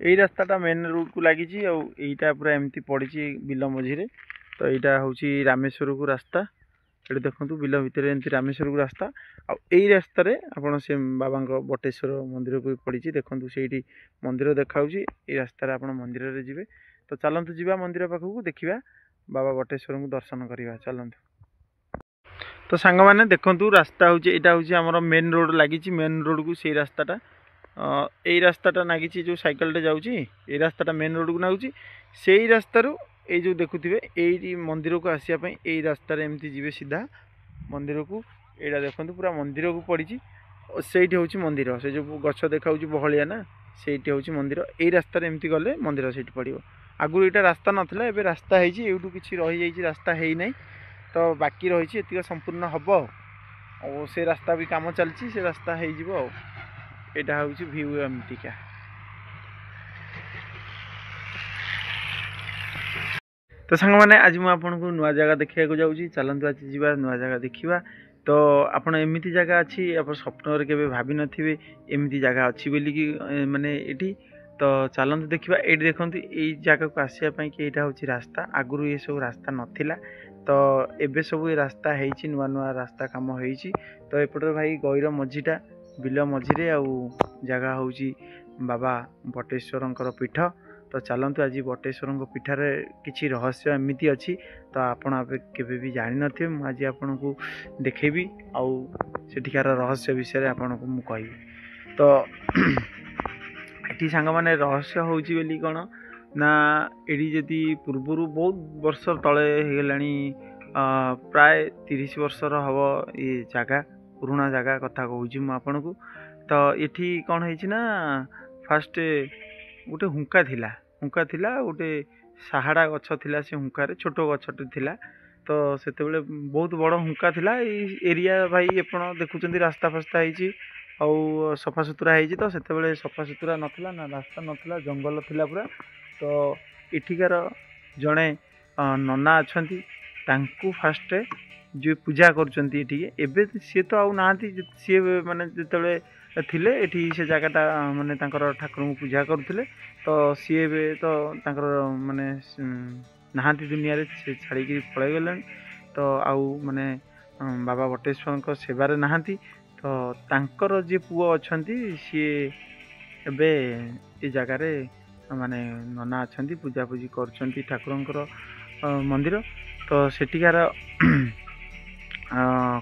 यही रास्ताटा main road को लगी आईटा पूरा एमती पड़ी बिल मझी तो यहाँ हूँ रामेश्वर को रास्ता ये देखो बिल भितर एमती रामेश्वर को रास्ता आई रास्तार आपड़ से बाबा बटेश्वर मंदिर को पड़ी देखो से मंदिर देखा रास्तार आप मंदिर जी तो चलतु जा मंदिर पाखक देखा बाबा बटेश्वर को दर्शन करवा चलतु तो सांग मैंने देखु रास्ता हूँ यहाँ हूँ आम मेन रोड लगी मेन रोड को से रास्ताटा यही रास्ताटा नागी जो सैकलटे जाऊँगी रास्ताटा मेन रोड को नागुची से ही रास्तार ये जो देखुए यही मंदिर को आसापी यही रास्तार एमती जी सीधा मंदिर को यहाँ देखो पूरा मंदिर को पड़ी से हूँ मंदिर से जो गछ देखा बहलिया ना से हूँ मंदिर यही रास्तार एमती गले मंदिर से पड़ो आगुरी यहाँ रास्ता नाला एवं रास्ता होटू कि रही रास्ता है ना तो बाकी रही एतिक संपूर्ण हम और से रास्ता भी कम चलती से रास्ता हो यहाँ हूँ भ्यू एमतीका तो सांग मैंने आज मुझे नुआ जगह देखा जाऊँगी चलतु आज जा नुआ जगह देखा तो आपड़ एमती जगह अच्छी आप स्वप्न के भावी नथिबे एमती जगह अच्छी बोलिकी माने ये तो चलतु देखा ये देखो यही जगह को आसापी कि यहाँ हूँ रास्ता आगुरी ये सब रास्ता नाला तो एबे सब ये रास्ता है नुआ नुआ रास्ता कम हो तो एपटे भाई गईर मझीटा बिल मझीरे जगह हूँ बाबा बटेश्वर पीठ तो चलतु आज बटेश्वर पीठार किसी रहस्य एमती अच्छी तो आपण केवे भी जानी नथिबे मु आज आपन को देखेबी आउ सेठिकार रहस्य विषय आपन को मु कहबी तो एटी सांग माने रहस्य होउची बेली कोन ना एडी जदि पूर्वरु बहुत वर्ष तले हेगलानी प्राय 30 वर्षर हबो ये जगह पुराना जगह कथा कहूँ मु आपन को तो एठी कौन है ना फास्ट गोटे हुंका थिला गोटे साहाड़ा गछ थिला से हुंकार छोट गछटे थिला तो सेते बेले बहुत बड़ हुंका थिला एरिया भाई एपण देखुचंदी रास्ता फास्ता है आउ सफा सुतरा है तो सेते बेले सफा सुतरा नथिला ना रास्ता नथिला जंगल थिला पूरा तो एठिकार जड़े नना अच्छी तांकु फास्ट जो पूजा करछंती एबे सी तो आउ नांती सी माने जेतेबेले थिले एठी से जगहटा माने तांकर ठाकुर को पूजा करथिले तो सी तो तांकर माने नाहांती दुनिया रे से छाड़ी के पळै गेलन तो आउ माने बाबा बटेश्वर को सेवारे नाहांती तो तांकर जे पुओ अछंती सी एबे ए जगह रे माने नना अछंती पूजा पूजी करछंती ठाकुरंकर मंदिर तो सेठिकार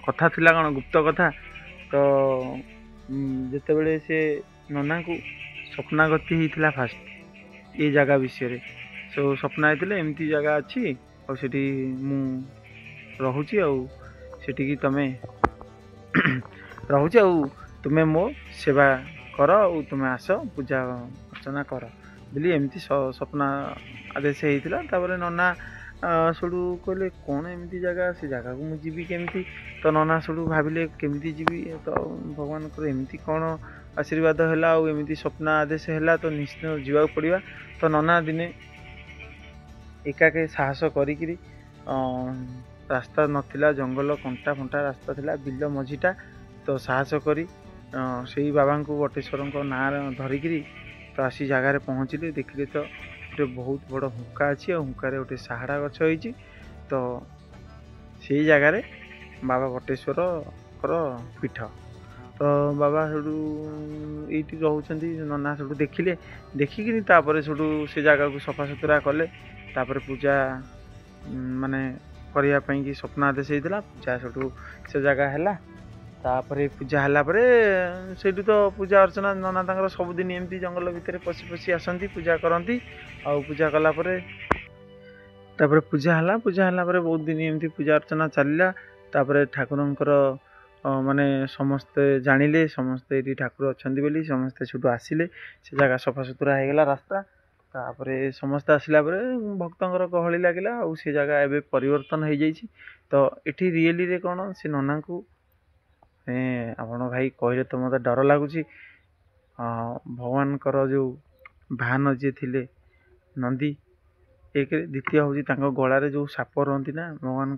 कथा थिला कौन गुप्त कथा तो जिते बड़े से नना को स्वप्नागति होता फास्ट ये जगह विषय सो स्वप्न होते एमती जगह अच्छी और सेठी मु रहूची सेठी तमें रहूची तुम्हें मो सेवा कर तुम्हें आस पूजा अर्चना कर बोली एमती स्वप्न आदेश होता नना सेठू कहले कौन एमती जगह से जगह को मुझी केमती तो नना सेठू भाविले केमती जीवी तो भगवान को एमती कौन आशीर्वाद है एमती स्वप्न आदेश है तो निश्चित जीवा पड़ा तो नना दिने एकाके साहस करी रास्ता नथिला जंगल कंटा फंटा रास्ता थिला बिल मझीटा तो साहस करी से बाबा को बटेश्वर ना धरिकी तो आसी जगार पहुँचले देखिले तो गोटे बहुत बड़ हुंका अच्छी हुंकार गोटे साहाड़ा गछ होती तो से जगार बाबा बटेश्वर पीठ तो बाबा सेठू ये रोच नना सेठू देखिले देखिकी से जगह को सफा सुतरा कले पूजा माने करने की स्वप्न आदेश होता पूजा सेठू से जगह है तापर पूजा है से तो पूजा अर्चना नना तंकर सबुदिन एमती जंगल भितर पशि पशि आसती पूजा करती आउ पूजा कलापर पूजा है बहुत दिन एमती पूजा अर्चना चलला तापर ठाकुरंकर माने समस्ते जानिले समस्ते ये ठाकुर अच्छा बोली समस्ते सेठू आसिले से जगह सफा सुतरा होगला रास्ता तापर समस्ते आसला भक्तर गहली लगिला आउ से जगह एवं परिवर्तन हो जाइए तो ये रियली रे कौन से नना को आपण भाई कहले तो मत डर लगुच भगवान जो भान जी थे नंदी एक द्वितीय हूँ गलार जो साप रही ना भगवान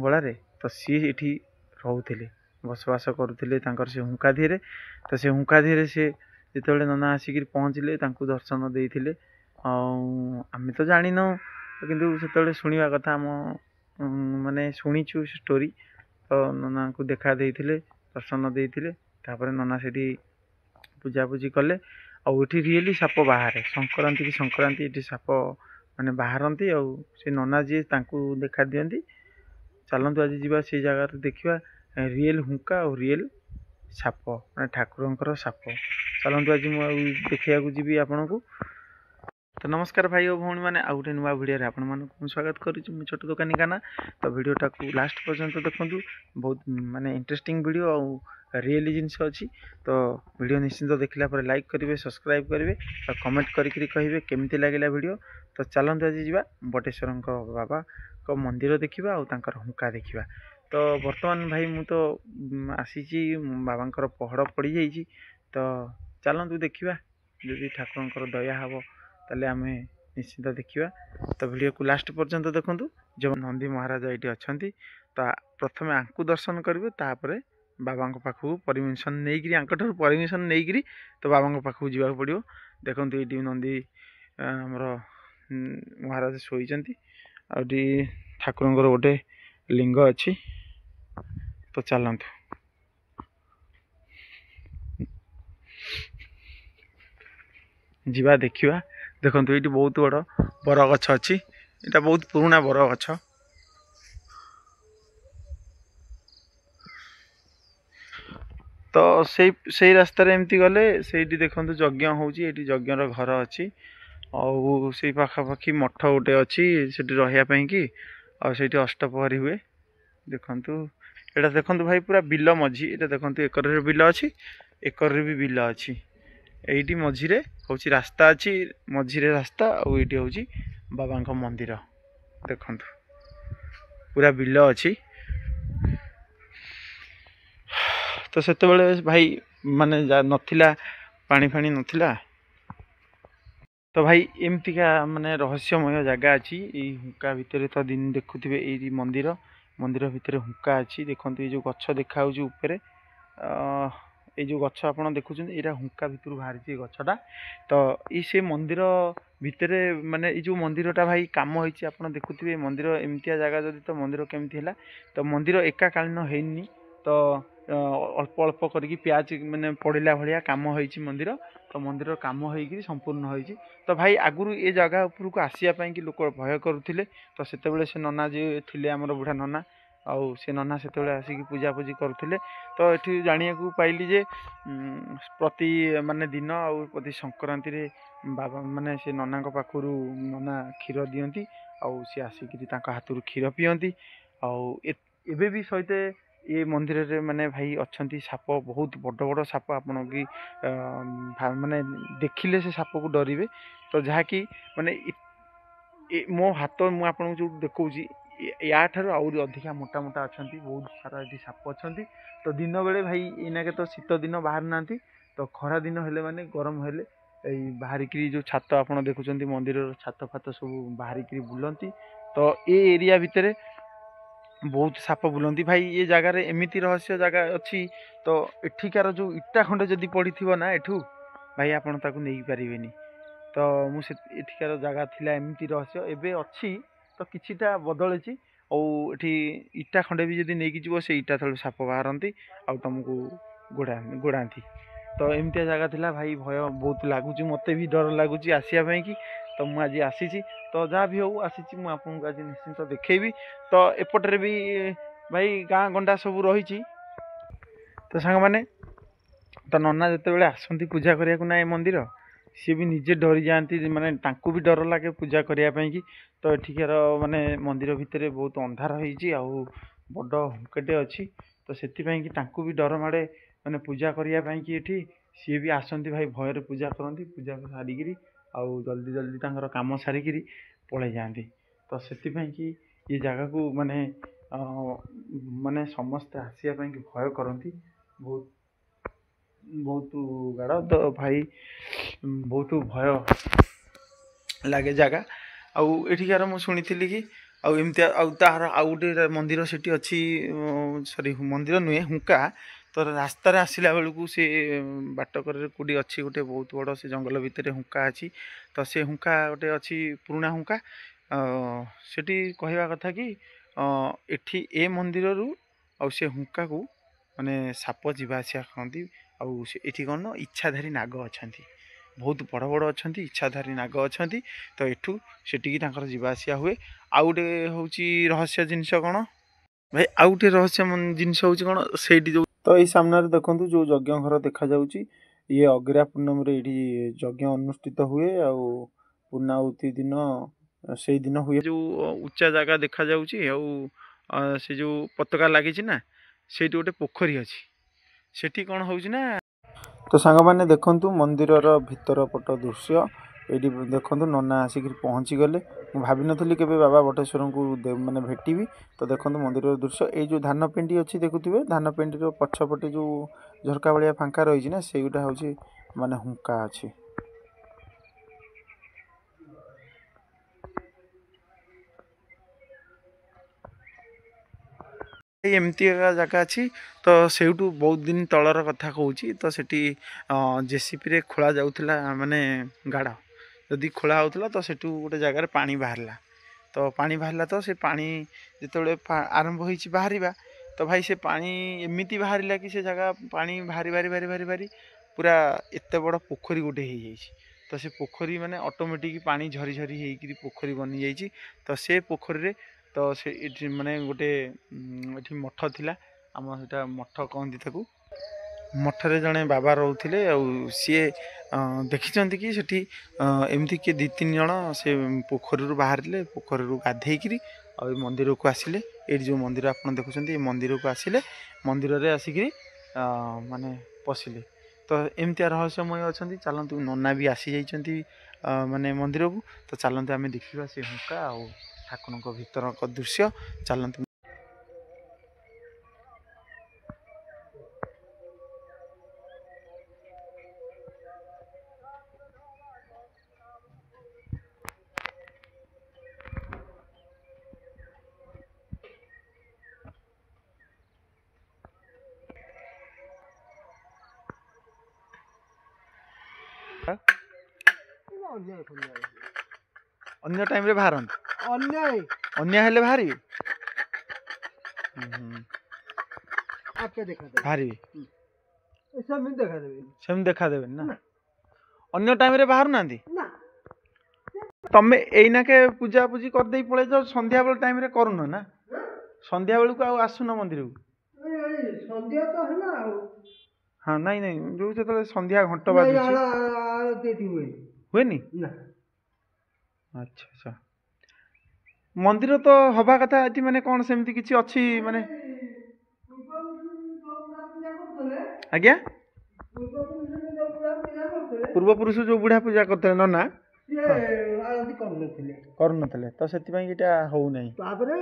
गलार तो सी ये रोते बसवास करुले से हुंका धीरे तो से हुंका धीरे से ଯେତେବେଳେ ନନା ଆସିକି ପହଞ୍ଚିଲେ ତାଙ୍କୁ ଦର୍ଶନ ଦେଇଥିଲେ। ଆଉ ଆମେ ତ ଜାଣିନୁ କିନ୍ତୁ ସେତେବେଳେ ଶୁଣିବା କଥା ଆମ ମାନେ ଶୁଣିଛୁ ଷ୍ଟୋରି। ତ ନନାଙ୍କୁ ଦେଖା ଦେଇଥିଲେ, ଦର୍ଶନ ଦେଇଥିଲେ। ତାପରେ ନନା ସେଠି ପୂଜାପୂଜି କଲେ। ଆଉ ଏଠି ରିଏଲି ସାପ ବାହାରେ, ସଂକ୍ରାନ୍ତି କି ସଂକ୍ରାନ୍ତି ଏଠି ସାପ ମାନେ ବାହାରନ୍ତି। ଆଉ ସେ ନନା ଯିଏ ତାଙ୍କୁ ଦେଖା ଦିଅନ୍ତି। ଚାଲନ୍ତୁ ଆଜି ଯିବା ସେଇ ଜାଗାରେ ଦେଖିବା ରିଏଲ ହୁଙ୍କା ଆଉ ରିଏଲ ସାପ, ମାନେ ଠାକୁରଙ୍କର ସାପ। ଚାଲନ୍ତୁ ଆଜି ମୁଁ ଆଉ ଦେଖିବାକୁ ଯିବି ଆପଣଙ୍କୁ। ତ ନମସ୍କାର ଭାଇ ଓ ଭଉଣୀ ମାନେ, ଆଉ ଗୋଟେ ନୂଆ ଭିଡ଼ିଓରେ ଆପଣମାନଙ୍କୁ ମୁଁ ସ୍ୱାଗତ କରୁଛି। ମୁଁ ଛୋଟ ଦୋକାନୀ କାହ୍ନା। ତ ଭିଡ଼ିଓଟାକୁ ଲାଷ୍ଟ ପର୍ଯ୍ୟନ୍ତ ଦେଖନ୍ତୁ, ବହୁତ ମାନେ ଇଣ୍ଟରେଷ୍ଟିଂ ଭିଡ଼ିଓ ଆଉ ରିଏଲି ଜିନିଷ ଅଛି। ତ ଭିଡ଼ିଓ ନିଶ୍ଚିନ୍ତ ଦେଖିଲା ପରେ ଲାଇକ୍ କରିବେ, ସବସ୍କ୍ରାଇବ୍ କରିବେ ଆଉ କମେଣ୍ଟ କରିକି କହିବେ କେମିତି ଲାଗିଲା ଭିଡ଼ିଓ। ତ ଚାଲନ୍ତୁ ଆଜି ଯିବା ବଟେଶ୍ୱରଙ୍କ ବାବାଙ୍କ ମନ୍ଦିର ଦେଖିବା ଆଉ ତାଙ୍କର ହୁଙ୍କା ଦେଖିବା। ତ ବର୍ତ୍ତମାନ ଭାଇ ମୁଁ ତ ଆସିଛି, ବାବାଙ୍କର ପହଡ଼ ପଡ଼ିଯାଇଛି। ତ ଚାଲନ୍ତୁ ଦେଖିବା, ଯଦି ଠାକୁରଙ୍କର ଦୟା ହେବ ତାହେଲେ ଆମେ ନିଶ୍ଚିନ୍ତ ଦେଖିବା। ତ ଭିଡ଼ିଓକୁ ଲାଷ୍ଟ ପର୍ଯ୍ୟନ୍ତ ଦେଖନ୍ତୁ। ଯେଉଁ ନନ୍ଦୀ ମହାରାଜ ଏଇଠି ଅଛନ୍ତି, ତ ପ୍ରଥମେ ଆଙ୍କୁ ଦର୍ଶନ କରିବେ, ତାପରେ ବାବାଙ୍କ ପାଖକୁ ପରମିସନ୍ ନେଇକିରି, ଆଙ୍କଠାରୁ ପରମିସନ୍ ନେଇକିରି ତ ବାବାଙ୍କ ପାଖକୁ ଯିବାକୁ ପଡ଼ିବ। ଦେଖନ୍ତୁ ଏଇଠି ନନ୍ଦୀ ଆମର ମହାରାଜ ଶୋଇଛନ୍ତି। ଆଉ ଏଠି ଠାକୁରଙ୍କର ଗୋଟେ ଲିଙ୍ଗ ଅଛି। ତ ଚାଲନ୍ତୁ ଯିବା ଦେଖିବା। ଦେଖନ୍ତୁ ଏଇଠି ବହୁତ ବଡ଼ ବର ଗଛ ଅଛି। ଏଇଟା ବହୁତ ପୁରୁଣା ବର ଗଛ। ତ ସେଇ ରାସ୍ତାରେ ଏମିତି ଗଲେ ସେଇଠି ଦେଖନ୍ତୁ ଯଜ୍ଞ ହେଉଛି। ଏଇଠି ଯଜ୍ଞର ଘର ଅଛି। ଆଉ ସେଇ ପାଖାପାଖି ମଠ ଗୋଟେ ଅଛି ସେଠି ରହିବା ପାଇଁ କି। ଆଉ ସେଇଠି ଅଷ୍ଟପ୍ରହରୀ ହୁଏ। ଦେଖନ୍ତୁ ଏଇଟା ଦେଖନ୍ତୁ ଭାଇ ପୁରା ବିଲ ମଝି। ଏଇଟା ଦେଖନ୍ତୁ ଏକରରେ ବିଲ ଅଛି, ଏକରରେ ବି ବିଲ ଅଛି। ଏଇଠି ମଝିରେ ହେଉଛି ରାସ୍ତା ଅଛି, ମଝିରେ ରାସ୍ତା। ଆଉ ଏଇଠି ହେଉଛି ବାବାଙ୍କ ମନ୍ଦିର। ଦେଖନ୍ତୁ ପୁରା ବିଲ ଅଛି। ତ ସେତେବେଳେ ଭାଇ ମାନେ ନଥିଲା, ପାଣି ଫାଣି ନଥିଲା। ତ ଭାଇ ଏମିତିକା ମାନେ ରହସ୍ୟମୟ ଜାଗା ଅଛି। ଏଇ ହୁଙ୍କା ଭିତରେ ତ ଦିନ ଦେଖୁଥିବେ, ଏଇ ମନ୍ଦିର ଭିତରେ ହୁଙ୍କା ଅଛି। ଦେଖନ୍ତୁ ଏଇ ଯେଉଁ ଗଛ ଦେଖାହେଉଛି ଉପରେ, ଏଇ ଯେଉଁ ଗଛ ଆପଣ ଦେଖୁଛନ୍ତି, ଏଇଟା ହୁଙ୍କା ଭିତରୁ ବାହାରିଛି ଏ ଗଛଟା। ତ ସେ ମନ୍ଦିର ଭିତରେ ମାନେ ଏଇ ଯେଉଁ ମନ୍ଦିରଟା ଭାଇ କାମ ହେଇଛି, ଆପଣ ଦେଖୁଥିବେ ମନ୍ଦିର ଏମିତିଆ ଜାଗା ଯଦି, ତ ମନ୍ଦିର କେମିତି ହେଲା? ତ ମନ୍ଦିର ଏକାକାଳୀନ ହେଇନି, ତ ଅଳ୍ପ ଅଳ୍ପ କରିକି ପ୍ୟାଚ୍ ମାନେ ପଡ଼ିଲା ଭଳିଆ କାମ ହେଇଛି ମନ୍ଦିର। ତ ମନ୍ଦିର କାମ ହେଇକିରି ସମ୍ପୂର୍ଣ୍ଣ ହେଇଛି। ତ ଭାଇ ଆଗରୁ ଏ ଜାଗା ଉପରକୁ ଆସିବା ପାଇଁ କି ଲୋକ ଭୟ କରୁଥିଲେ। ତ ସେତେବେଳେ ସେ ନନା ଯିଏ ଥିଲେ, ଆମର ବୁଢ଼ା ନନା, ଆଉ ସେ ନନା ସେତେବେଳେ ଆସିକି ପୂଜାପୂଜି କରୁଥିଲେ। ତ ଏଠି ଜାଣିବାକୁ ପାଇଲି ଯେ ପ୍ରତି ମାନେ ଦିନ ଆଉ ପ୍ରତି ସଂକ୍ରାନ୍ତିରେ ବାବା ମାନେ ସେ ନନାଙ୍କ ପାଖରୁ ନନା କ୍ଷୀର ଦିଅନ୍ତି। ଆଉ ସେ ଆସିକିରି ତାଙ୍କ ହାତରୁ କ୍ଷୀର ପିଅନ୍ତି। ଆଉ ଏବେ ବି ସହିତ ଏ ମନ୍ଦିରରେ ମାନେ ଭାଇ ଅଛନ୍ତି ସାପ, ବହୁତ ବଡ଼ ବଡ଼ ସାପ। ଆପଣ କି ମାନେ ଦେଖିଲେ ସେ ସାପକୁ ଡରିବେ। ତ ଯାହାକି ମାନେ ମୋ ହାତ ମୁଁ ଆପଣଙ୍କୁ ଯୋଉଠି ଦେଖଉଛି, ୟାଠାରୁ ଆହୁରି ଅଧିକା ମୋଟା ମୋଟା ଅଛନ୍ତି। ବହୁତ ସାରା ଏଠି ସାପ ଅଛନ୍ତି। ତ ଦିନ ବେଳେ ଭାଇ ଏଇନାକେ ତ ଶୀତ ଦିନ ବାହାରୁ ନାହାନ୍ତି। ତ ଖରା ଦିନ ହେଲେ ମାନେ ଗରମ ହେଲେ ଏଇ ବାହାରିକିରି ଯେଉଁ ଛାତ ଆପଣ ଦେଖୁଛନ୍ତି, ମନ୍ଦିରର ଛାତ ଫାତ ସବୁ ବାହାରିକିରି ବୁଲନ୍ତି। ତ ଏ ଏରିଆ ଭିତରେ ବହୁତ ସାପ ବୁଲନ୍ତି। ଭାଇ ଏ ଜାଗାରେ ଏମିତି ରହସ୍ୟ ଜାଗା ଅଛି। ତ ଏଠିକାର ଯେଉଁ ଇଟା ଖଣ୍ଡେ ଯଦି ପଡ଼ିଥିବ ନା ଏଠୁ, ଭାଇ ଆପଣ ତାକୁ ନେଇପାରିବେନି। ତ ମୁଁ ଏଠିକାର ଜାଗା ଥିଲା ଏମିତି ରହସ୍ୟ, ଏବେ ଅଛି ତ କିଛିଟା ବଦଳିଛି। ଆଉ ଏଠି ଇଟା ଖଣ୍ଡେ ବି ଯଦି ନେଇକି ଯିବ, ସେ ଇଟା ତଳୁ ସାପ ବାହାରନ୍ତି ଆଉ ତୁମକୁ ଗୋଡ଼ାନ୍ତି। ତ ଏମିତିଆ ଜାଗା ଥିଲା ଭାଇ। ଭୟ ବହୁତ ଲାଗୁଛି, ମୋତେ ବି ଡର ଲାଗୁଛି ଆସିବା ପାଇଁ କି। ତ ମୁଁ ଆଜି ଆସିଛି। ତ ଯାହା ବି ହଉ ଆସିଛି, ମୁଁ ଆପଣଙ୍କୁ ଆଜି ନିଶ୍ଚିନ୍ତ ଦେଖେଇବି। ତ ଏପଟରେ ବି ଭାଇ ଗାଁ ଗଣ୍ଡା ସବୁ ରହିଛି। ତ ସାଙ୍ଗମାନେ, ତ ନନା ଯେତେବେଳେ ଆସନ୍ତି ପୂଜା କରିବାକୁ ନା ଏ ମନ୍ଦିର, ସିଏ ବି ନିଜେ ଡରିଯାଆନ୍ତି। ମାନେ ତାଙ୍କୁ ବି ଡର ଲାଗେ ପୂଜା କରିବା ପାଇଁ କି। ତ ଏଠିକାର ମାନେ ମନ୍ଦିର ଭିତରେ ବହୁତ ଅନ୍ଧାର ହେଇଛି, ଆଉ ବଡ଼ ହୁଙ୍କାଟେ ଅଛି। ତ ସେଥିପାଇଁ କି ତାଙ୍କୁ ବି ଡର ମାଡ଼େ ମାନେ ପୂଜା କରିବା ପାଇଁ କି। ଏଠି ସିଏ ବି ଆସନ୍ତି ଭାଇ, ଭୟରେ ପୂଜା କରନ୍ତି। ପୂଜା ସାରିକିରି ଆଉ ଜଲ୍ଦି ଜଲ୍ଦି ତାଙ୍କର କାମ ସାରିକିରି ପଳେଇ ଯାଆନ୍ତି। ତ ସେଥିପାଇଁ କି ଏ ଜାଗାକୁ ମାନେ ମାନେ ସମସ୍ତେ ଆସିବା ପାଇଁ କି ଭୟ କରନ୍ତି। ବହୁତ ଗାଡ଼। ତ ଭାଇ ବହୁତ ଭୟ ଲାଗେ ଜାଗା। ଆଉ ଏଠିକାର ମୁଁ ଶୁଣିଥିଲି କି ଆଉ ଏମିତିଆ ଆଉ ତାହାର ଆଉ ଗୋଟେ ମନ୍ଦିର ସେଠି ଅଛି। ସରି, ମନ୍ଦିର ନୁହେଁ, ହୁଙ୍କା। ତ तो रास्तार आसला बेलू से बाटकर कौटी अच्छी गोटे बहुत बड़ से जंगल भितर हुंका अच्छी तो से हुंका गोटे अच्छी पुराणा हुंका सेठी कहवा कथा कि एठी ए मंदिर रु आ से हुंका को माने साप जीवा आसिया कहती आठी कौन इच्छाधारी नाग अच्छा बहुत बड़ बड़ अच्छा इच्छाधारी नाग अच्छा तो एठू सेठी जीवा आसिया हुए आउ गोटे हूँ रहस्य जिनस कौन भाई आउ गोटे रहस्य जिनस हूँ कौन से जो तो ये सामने देखो जो यज्ञ घर देखा जाउची ये अगिरा पूर्णम ये यज्ञ अनुष्ठित हुए आउ पूर्णाहुति दिन से दिन हुए जो उच्चा जगह देखा जाउची से जो पताका लगी ना से गोटे पोखरी अच्छी सेठी कौन हूँ ना तो सांग मैंने देखु मंदिर भीतर पट दृश्य ये देखो नना आसिक पहुँची गले मुझे भाभी नी के बाबा बटेश्वर को मैंने भेटी तो देखो मंदिर दृश्य ये जो धान पेंटी अच्छी देखुए धान पेंटी पछपटे जो झरका भाया फांका रही ना से गोटा हूँ माने हुंका अच्छी एमती जगह अच्छी तो सेठू बहुत दिन तलर कथा कहूँ तो सेठी जेसीपी रे खोला जाउथला माने गाढ़ जदि खोला होता तो सेठू गोटे जगार पानी बाहरला तो पानी बाहरला तो से पानी जिते आरंभ हो बाहर तो भाई से पानी एमती बाहरला कि से जगह पानी भारी भारी भारी भारी भारी पूरा एत बड़ पोखरी गोटे हो जाए तो से पोखरी माने ऑटोमेटिक पानी झरी झरी होकर पोखरी बनी जाइए तो से पोखरी रे तो से माने गोटे ये मठ थिला आम सेटा मठ कहती मठरे जड़े बाबा रोते सी देखी कि सेठी एमती किए 2-3 जन से पोखरी बाहर पोखरी गाधेकरी आ मंदिर को आसिले ये जो मंदिर आप देखुं ये मंदिर को आसिले मंदिर रे आसिक माने पशिले तो एमती रहस्यमय अच्छा चलतु नना भी आसी जाइए माने मंदिर को तो चलते आम देखा से हुंका आ ठाकुर भीतर दृश्य चलतु अन्य टाइम रे बाहर अन्य हेले बाहरी बाहरी सेम देखा देबे ना अन्य टाइम रे बाहर ना तमे एइना के पूजा पूजी कर दे पळे जाओ संध्या बेल टाइम रे करूनो ना संध्या बेल को आ आसुनो मंदिर को संध्या तो हला हाँ नहीं नहीं जो से संध्या घंटा बाजुची हुए नी ना अच्छा अच्छा मंदिर तो हवा कथा ये माने कौन सेमती किसी अच्छी माने आज्ञा पूर्वपुरुष जो बुढ़ा पूजा करते नना करनथले तो से हो नहीं तापरे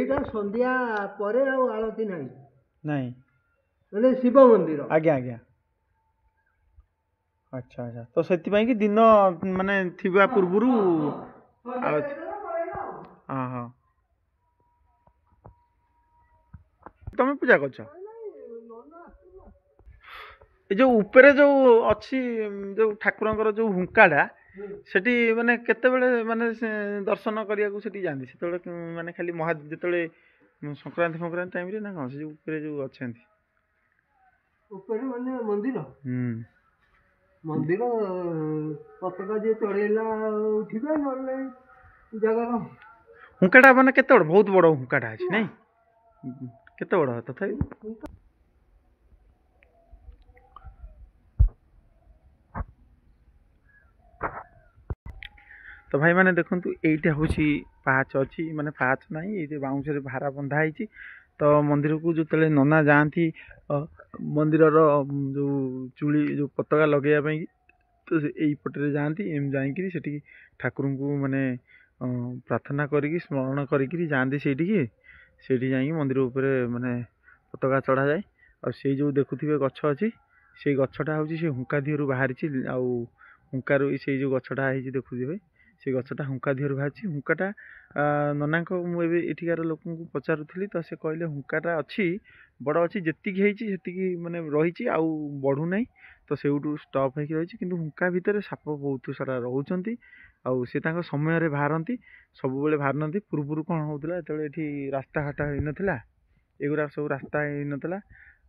एटा संध्या परे आ आळती नहीं नहीं माने शिव मंदिर आज्ञा आज्ञा अच्छा अच्छा तो से कि दिन माने थिबा पूर्वरु हाँ हाँ तमें पूजा कर जो ऊपर जो अच्छी जो ठाकुर जो हुंकाटा सेठी माने केते बेले माने दर्शन करिया को सेठी जांदी सेते माने खाली महादेव जतले संक्रांति संक्रांति टाइम रे ना कौन से जो ऊपर जो अछंती ऊपर माने मंदिर मंदिर पताका जे चढ़ेला उठिबे नले जगह हुंकाटा माने केते बड़ बहुत बड़ हुंकाटा अछि नै केते बड़ तथापि तो भाई मैंने देखु यहीटा हूँ पाहाच अच्छी माने पाहाच ना ये बाउंस भारा बंधा है तो मंदिर को जो तले नना जाती मंदिर जो चूड़ी जो पताका लगेवाई तो यही पटे जाती एम जाकि से ठाकुर को माने प्रार्थना करी स्मरण करी जाती से मंदिर उपर माने पताका चढ़ा जाए और से जो देखुवे गछ अच्छी से गछटा हूँ से हुंका दिहर बाहरी हुंकार से जो गछटा देखुवे से गछटा हुंका दिहर बाहरी हुंकाटा नना को मुझे एठिकार लोक पचारूली तो से कहले हुंकाटा अच्छी बड़ अच्छी जी माने रही आउ बढ़ू ना तो से स्टप हो रही कि हुंका भितर साप बहुत सारा रोच आउ से समय बाहरती सब बाहर पूर्व कौन होता जो ये रास्ता घाटा हो नाला एगुरा सब रास्ता हो नाला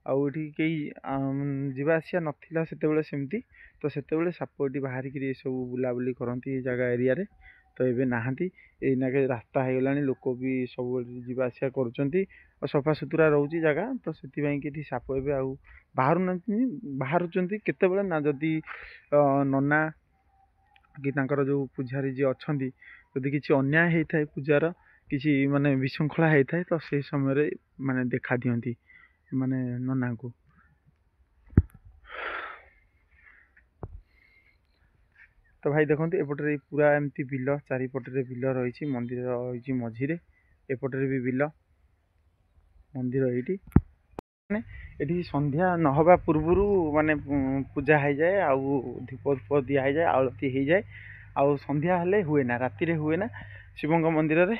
आउठी कई जावासिया नाला सेमती तो सेते साप ये बाहरिक सब बुलाबुली करती जगह एरिया रे तो ये नहांती एनाके रास्ता हो गला लोक भी सब जावासिया कर सफा सुतुरा रोचे जगह तो से साप ए बाहर ना बाहर केते ना जदि नना कि जो पूजारी जी अच्छा जदि किसी अन्याय होता है पूजार किसी माने विशृंखला होता है तो से समय माने देखा दियंती माने नना को तो भाई देखते एपटे पूरा एमती बिल चारिपटे बिल रही मंदिर रही मझीरे एपटे भी बिल मंदिर ये संध्या नहबा पूर्वर माने पूजा हो जाए आउ धूप धूप दिया जाए आलती हो जाए आउ संध्या हेले हुए ना राति रे हुए ना शिवंग मंदिर रे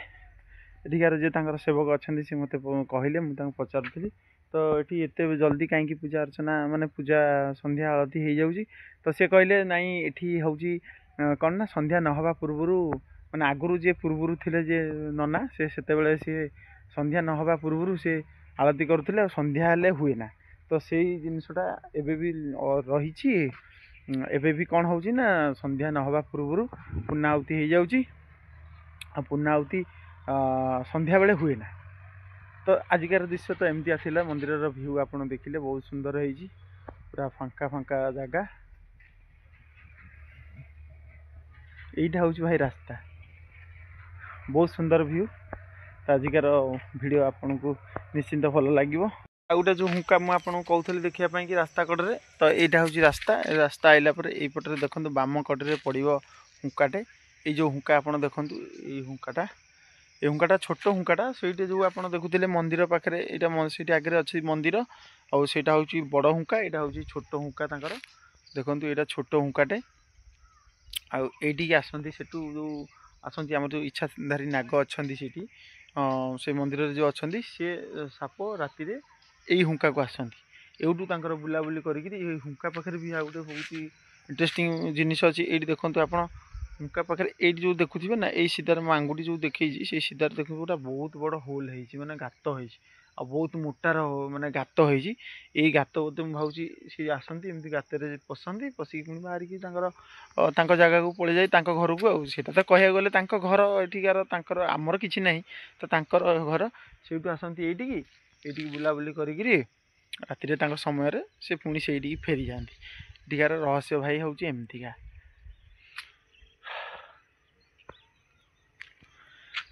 एठिकार जे तांकर सेवक अच्छा सी मत कहले मुझे पचारूली तो ये एत जल्दी कहीं पूजा अर्चना माने पूजा संध्या आलती हो जाऊँगी तो सी कहले नाई एठी हूँ कौन ना संध्या नहबा पूर्वर माने आगुरी जे पूर्वर थे जे नना से संध्या नहबा पूर्वर से आलती करुले संध्या हेले हुए ना तो से जिनसटा एबे भी रही एबे भी कौन होची ना संध्या नहबा पूर्वर पूर्णाहुति हो जाऊँगी पूर्णाहुति संध्या बेले हुए ना तो आजिकार दृश्य तो एमती आसला मंदिर व्यू आप देखिले बहुत सुंदर है पूरा फांका फांका जगह यहीटा हूँ भाई रास्ता बहुत सुंदर व्यू तो आजिकार वीडियो आपन को निश्चिंत भल लगे गोटे जो हुंका मुझे कहूली देखापी कि रास्ता कड़े तो यहाँ हूँ रास्ता रास्ता आइला यहीपटे देखो बाम कड़े पड़ो हुंकाटे ये जो हुंका आप देखु ये हुंकाटा छोट हुंकाटा से जो आप देखुले मंदिर पाखे यहाँ आगे अच्छी मंदिर आउ से हूँ बड़ हुंका यहाँ हूँ छोट हुंका देखो यहाँ छोट हुंकाटे आईटी आसती से जो आसती आम जो इच्छाधारी नाग अच्छा से मंदिर जो अच्छा सी साप राति यही हुंका को आसती एवटू बुलाबुली करके हुंका पाखे भी गोटे बहुत इंटरेस्टिंग जिनिस अच्छी ये देखो आप हुंका पाखे ये जो देखुए ना ये सीधार मो आंगुठी जो देखी से सीधार देखो गोटा बहुत बड़ होल है गात हो बहुत मोटार माने गात हो गात बोलते मुझे सी आसती एमती गातर पशंती पशिक पुणी बाहर जगह को पड़े जाए घर को आटा तो कह गले घर एठिकार आमर कि ना तो घर से आसती ये बुलाबुली करी राति समय से पुणी से फेरी जाती एठिकार रहस्य भाई हूँ एमतीका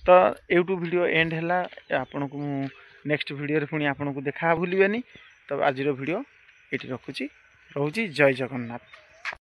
तो यूट्यूब वीडियो एंड है आपन को नेक्स्ट वीडियो पुणी आपन को देखा भूलिए तो आज वीडियो ये रखुची रोची जय जगन्नाथ।